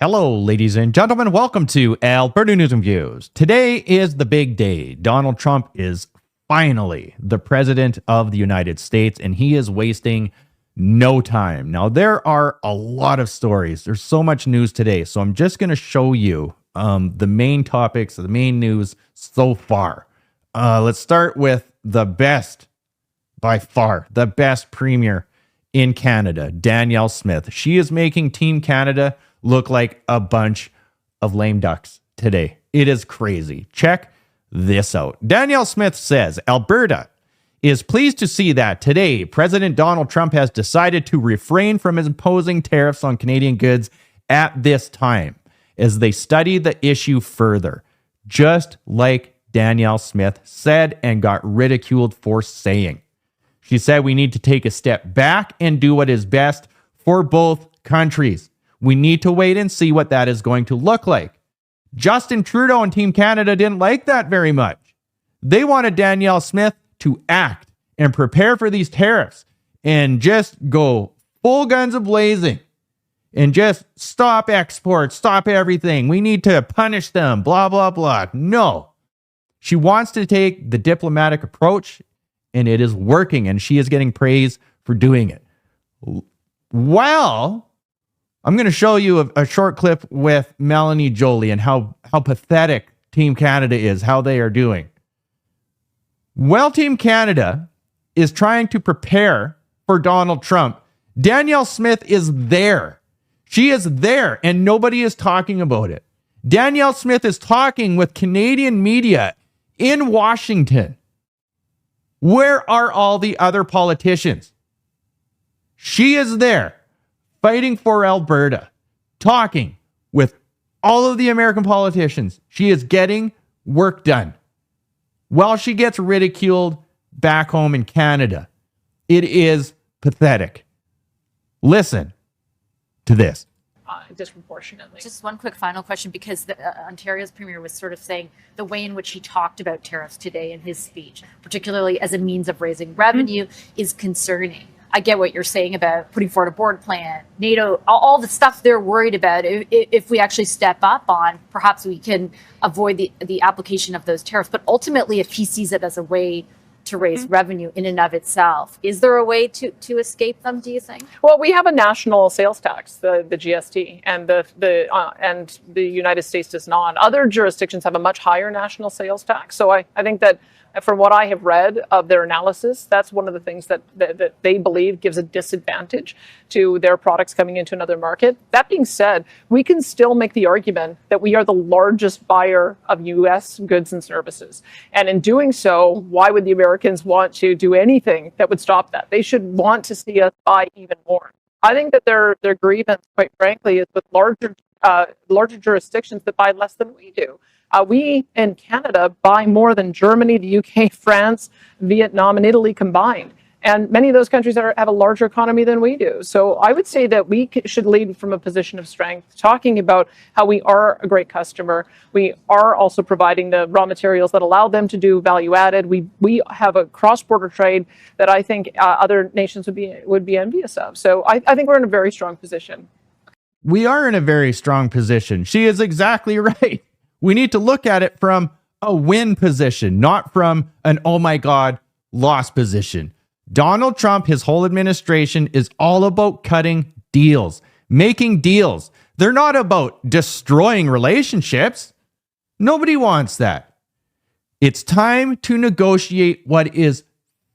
Hello, ladies and gentlemen. Welcome to Alberta News and Views. Today is the big day. Donald Trump is finally the president of the United States, and he is wasting no time. Now, there are a lot of stories. There's so much news today, so I'm just going to show you the main topics, the main news so far. Let's start with the best, by far, the best premier in Canada, Danielle Smith. She is making Team Canada look like a bunch of lame ducks today. It is crazy. Check this out. Danielle Smith says Alberta is pleased to see that today President Donald Trump has decided to refrain from imposing tariffs on Canadian goods at this time as they study the issue further, just like Danielle Smith said and got ridiculed for saying. She said we need to take a step back and do what is best for both countries. We need to wait and see what that is going to look like. Justin Trudeau and Team Canada didn't like that very much. They wanted Danielle Smith to act and prepare for these tariffs and just go full guns a-blazing and just stop exports, stop everything. We need to punish them, blah, blah, blah. No. She wants to take the diplomatic approach, and it is working, and she is getting praise for doing it. Well, I'm going to show you a short clip with Melanie Joly and how pathetic Team Canada is, how they are doing. While Team Canada is trying to prepare for Donald Trump, Danielle Smith is there. She is there, and nobody is talking about it. Danielle Smith is talking with Canadian media in Washington. Where are all the other politicians? She is there, fighting for Alberta, talking with all of the American politicians. She is getting work done while she gets ridiculed back home in Canada. It is pathetic. Listen to this. Disproportionately. Just one quick final question, because Ontario's premier was sort of saying the way in which he talked about tariffs today in his speech, particularly as a means of raising revenue, is concerning. I get what you're saying about putting forward a board plan, NATO, all the stuff they're worried about. If we actually step up on, perhaps we can avoid the application of those tariffs. But ultimately, if he sees it as a way to raise revenue in and of itself, is there a way to escape them, do you think? Well, we have a national sales tax, the GST, and the United States does not. Other jurisdictions have a much higher national sales tax. So I think that from what I have read of their analysis, that's one of the things that they believe gives a disadvantage to their products coming into another market. That being said, we can still make the argument that we are the largest buyer of U.S. goods and services. And in doing so, why would the Americans want to do anything that would stop that? They should want to see us buy even more. I think that their grievance, quite frankly, is with larger jurisdictions that buy less than we do. We in Canada buy more than Germany, the UK, France, Vietnam, and Italy combined. And many of those countries have a larger economy than we do. So I would say that we should lead from a position of strength, talking about how we are a great customer. We are also providing the raw materials that allow them to do value added. We have a cross-border trade that I think other nations would be envious of. So I think we're in a very strong position. We are in a very strong position. She is exactly right. We need to look at it from a win position, not from an, oh my God, loss position. Donald Trump, his whole administration is all about cutting deals, making deals. They're not about destroying relationships. Nobody wants that. It's time to negotiate what is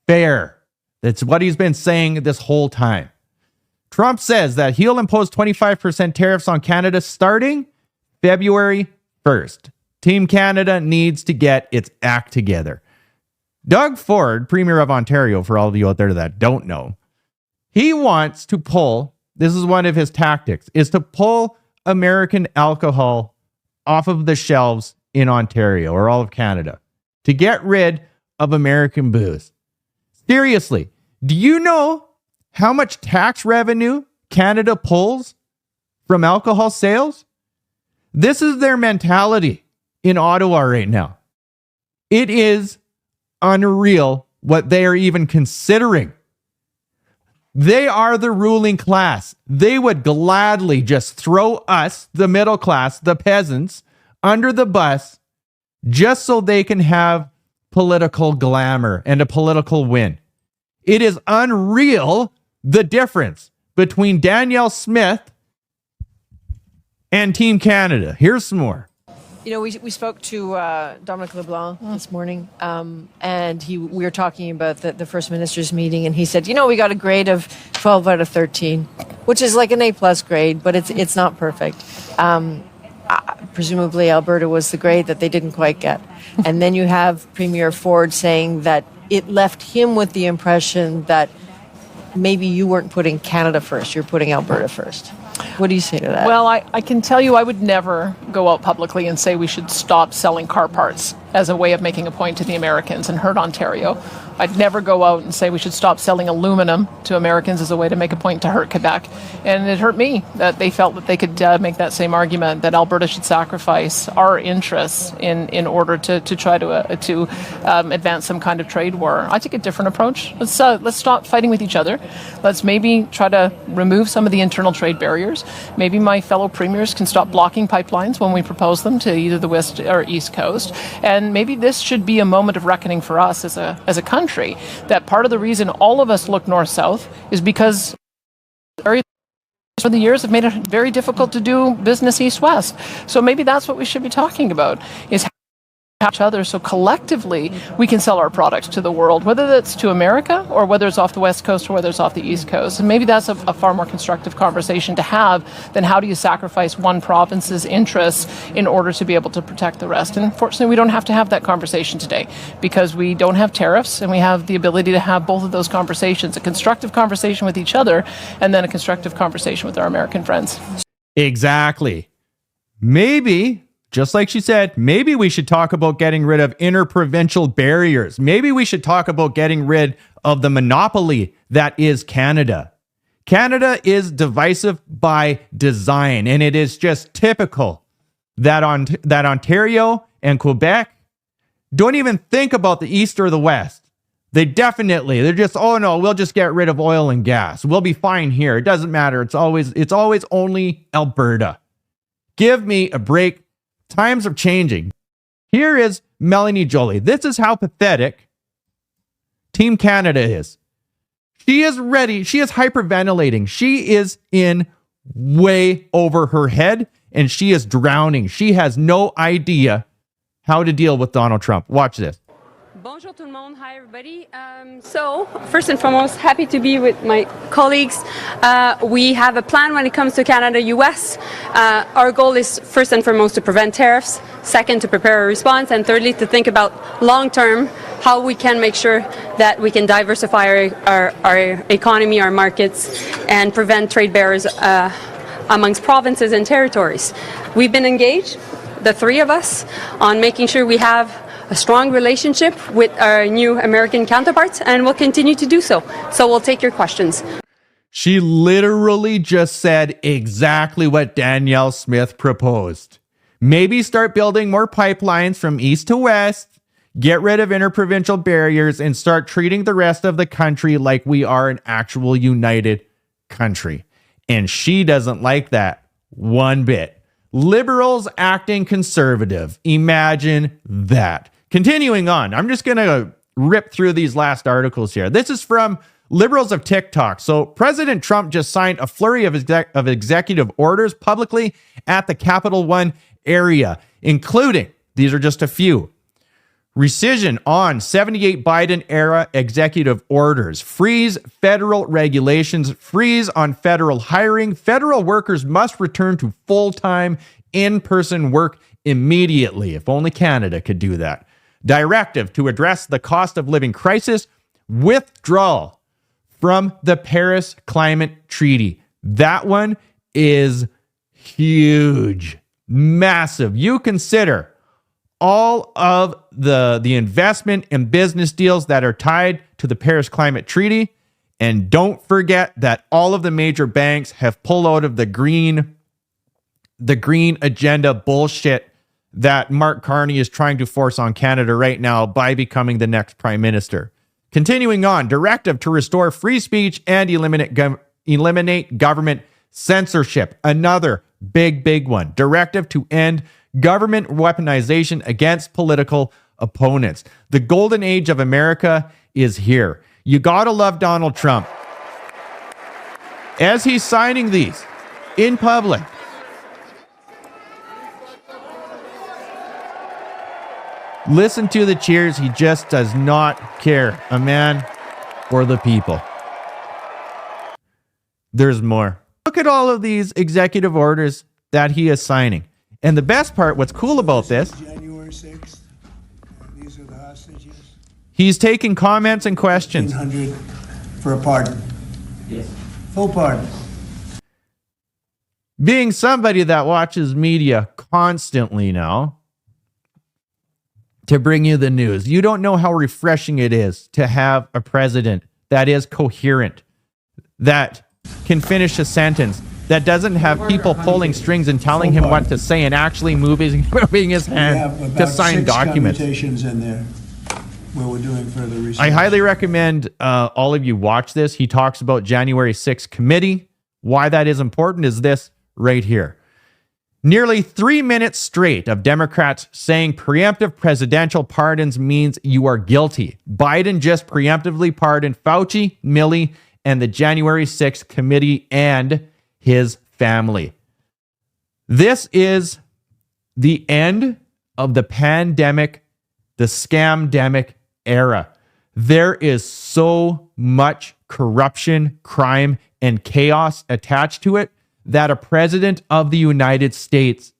fair. That's what he's been saying this whole time. Trump says that he'll impose 25% tariffs on Canada starting February 1st. Team Canada needs to get its act together. Doug Ford, Premier of Ontario, for all of you out there that don't know, he wants to pull, this is one of his tactics, is to pull American alcohol off of the shelves in Ontario or all of Canada to get rid of American booze. Seriously, do you know how much tax revenue Canada pulls from alcohol sales? This is their mentality in Ottawa right now. It is unreal what they are even considering. They are the ruling class. They would gladly just throw us, the middle class, the peasants, under the bus just so they can have political glamour and a political win. It is unreal, the difference between Danielle Smith and Team Canada. Here's some more. You know, we spoke to Dominic LeBlanc this morning, and we were talking about the First Minister's meeting, and he said, you know, we got a grade of 12 out of 13, which is like an A+ grade, but it's not perfect. Presumably Alberta was the grade that they didn't quite get. And then you have Premier Ford saying that it left him with the impression that maybe you weren't putting Canada first, you're putting Alberta first. What do you say to that? Well, I can tell you I would never go out publicly and say we should stop selling car parts as a way of making a point to the Americans and hurt Ontario. I'd never go out and say we should stop selling aluminum to Americans as a way to make a point to hurt Quebec. And it hurt me that they felt that they could make that same argument, that Alberta should sacrifice our interests in order to try to advance some kind of trade war. I take a different approach. Let's stop fighting with each other. Let's maybe try to remove some of the internal trade barriers. Maybe my fellow premiers can stop blocking pipelines when we propose them to either the west or east coast. And maybe this should be a moment of reckoning for us as a country, that part of the reason all of us look north-south is because for the years have made it very difficult to do business east-west. So maybe that's what we should be talking about, is each other, so collectively we can sell our products to the world, whether that's to America or whether it's off the west coast or whether it's off the east coast. And maybe that's a far more constructive conversation to have than how do you sacrifice one province's interests in order to be able to protect the rest. And unfortunately, we don't have to have that conversation today because we don't have tariffs and we have the ability to have both of those conversations, a constructive conversation with each other and then a constructive conversation with our American friends. Exactly. Maybe, just like she said, maybe we should talk about getting rid of interprovincial barriers. Maybe we should talk about getting rid of the monopoly that is Canada. Canada is divisive by design, and it is just typical that Ontario and Quebec don't even think about the East or the West. They're just, oh no, we'll just get rid of oil and gas. We'll be fine here. It doesn't matter. It's always only Alberta. Give me a break. Times are changing. Here is Melanie Joly. This is how pathetic Team Canada is. She is ready. She is hyperventilating. She is in way over her head and she is drowning. She has no idea how to deal with Donald Trump. Watch this. Bonjour tout le monde. Hi everybody. So first and foremost, happy to be with my colleagues. We have a plan when it comes to Canada-US. Our goal is first and foremost to prevent tariffs, second to prepare a response, and thirdly to think about long-term how we can make sure that we can diversify our economy, our markets, and prevent trade barriers amongst provinces and territories. We've been engaged, the three of us, on making sure we have a strong relationship with our new American counterparts, and we'll continue to do so. So we'll take your questions. She literally just said exactly what Danielle Smith proposed. Maybe start building more pipelines from east to west, get rid of interprovincial barriers, and start treating the rest of the country like we are an actual united country. And she doesn't like that one bit. Liberals acting conservative. Imagine that. Continuing on, I'm just going to rip through these last articles here. This is from Liberals of TikTok. So President Trump just signed a flurry of executive orders publicly at the Capital One area, including, these are just a few, rescission on 78 Biden-era executive orders, freeze federal regulations, freeze on federal hiring, federal workers must return to full-time in-person work immediately. If only Canada could do that. Directive to address the cost of living crisis, withdrawal from the Paris Climate Treaty. That one is huge, massive. You consider all of the investment and business deals that are tied to the Paris Climate Treaty. And don't forget that all of the major banks have pulled out of the green agenda bullshit that Mark Carney is trying to force on Canada right now by becoming the next prime minister. Continuing on, directive to restore free speech and eliminate government censorship. Another big one. Directive to end government weaponization against political opponents. The golden age of America is here. You gotta love Donald Trump. As he's signing these in public, listen to the cheers. He just does not care. A man for the people. There's more. Look at all of these executive orders that he is signing. And the best part, what's cool about this, January 6th. These are the hostages. he's taking comments and questions. 100 for a pardon. Yes. Full pardon. Being somebody that watches media constantly now to bring you the news, you don't know how refreshing it is to have a president that is coherent, that can finish a sentence, that doesn't have people pulling strings and telling him what to say and actually moving his We have hand about to sign 6 documents. commutations in there where we're doing further research. I highly recommend all of you watch this. He talks about January 6th committee. Why that is important is this right here. Nearly 3 minutes straight of Democrats saying preemptive presidential pardons means you are guilty. Biden just preemptively pardoned Fauci, Milley, and the January 6th committee and his family. This is the end of the pandemic, the scamdemic era. There is so much corruption, crime, and chaos attached to it that a president of the United States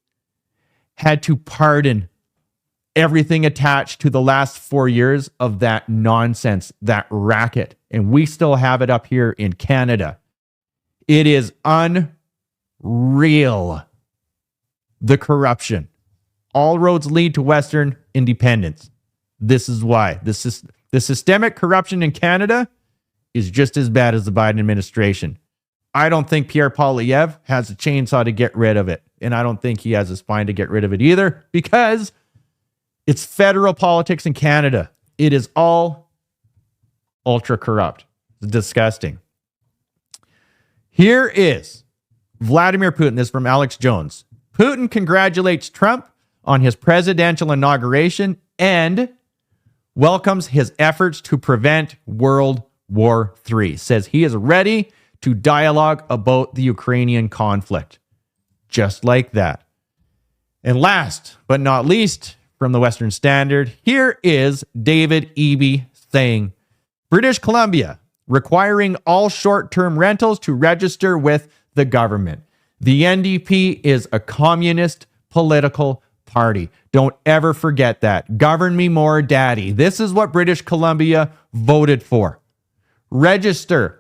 had to pardon everything attached to the last 4 years of that nonsense, that racket. And we still have it up here in Canada. It is unreal, the corruption. All roads lead to Western independence. This is why. The systemic corruption in Canada is just as bad as the Biden administration. I don't think Pierre Poilievre has a chainsaw to get rid of it. And I don't think he has a spine to get rid of it either, because it's federal politics in Canada. It is all ultra corrupt. It's disgusting. Here is Vladimir Putin. This is from Alex Jones. Putin congratulates Trump on his presidential inauguration and welcomes his efforts to prevent World War III. Says he is ready to dialogue about the Ukrainian conflict. Just like that. And last but not least, from the Western Standard, here is David Eby saying, British Columbia requiring all short-term rentals to register with the government. The NDP is a communist political party. Don't ever forget that. Govern me more, daddy. This is what British Columbia voted for. Register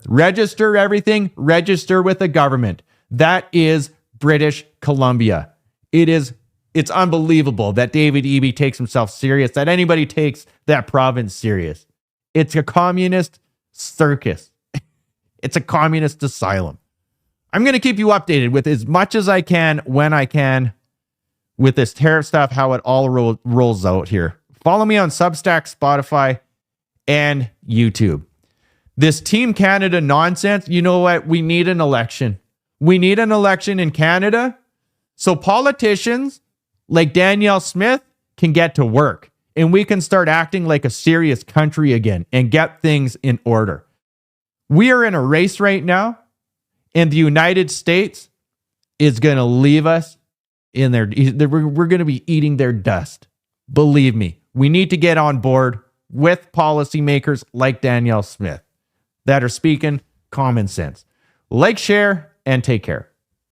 everything, register with the government. That is British Columbia. It's unbelievable that David Eby takes himself serious, that anybody takes that province serious. It's a communist circus. It's a communist asylum. I'm going to keep you updated with as much as I can when I can with this tariff stuff, how it all rolls out here. Follow me on Substack, Spotify, and YouTube. This Team Canada nonsense, you know what? We need an election. We need an election in Canada so politicians like Danielle Smith can get to work and we can start acting like a serious country again and get things in order. We are in a race right now, and the United States is going to leave us in their... We're going to be eating their dust. Believe me, we need to get on board with policymakers like Danielle Smith that are speaking common sense. Like, share, and take care.